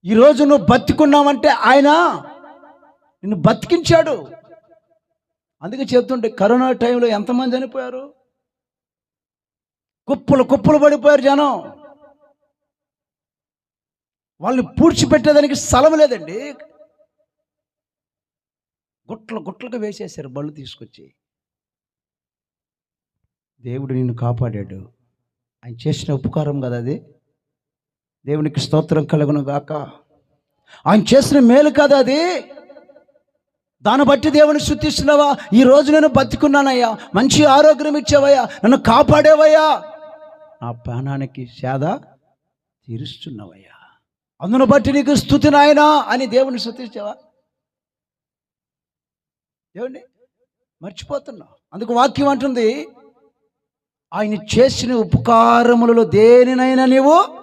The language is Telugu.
ఈరోజు నువ్వు బతికున్నావంటే ఆయన నిన్ను బతికించాడు. అందుకే చెప్తుంటే కరోనా టైంలో ఎంతమంది చనిపోయారు? కుప్పలు కుప్పలు పడిపోయారు జనం. వాళ్ళని పూడ్చిపెట్టేదానికి స్థలం లేదండి. గుట్టలు గుట్టలుగా వేసేశారు బళ్ళు తీసుకొచ్చి. దేవుడు నిన్ను కాపాడాడు. ఆయన చేసిన ఉపకారం కదా అది. దేవునికి స్తోత్రం కలుగును గాక. ఆయన చేసిన మేలు కదా అది. దాన్ని బట్టి దేవుని స్తుతిస్తున్నావా? ఈ రోజు నేను బతికున్నానయ్యా, మంచి ఆరోగ్యం ఇచ్చావయ్యా, నన్ను కాపాడేవయ్యా, నా ప్రాణానికి సేద తీరుస్తున్నావయ్యా, అందును బట్టి నీకు స్తుతి నాయనా అని దేవుని స్తుతించావా? దేవుణ్ణి మర్చిపోతున్నావు. అందుకు వాక్యం అంటుంది, ఆయన చేసిన ఉపకారములలో దేనినైనా నీవు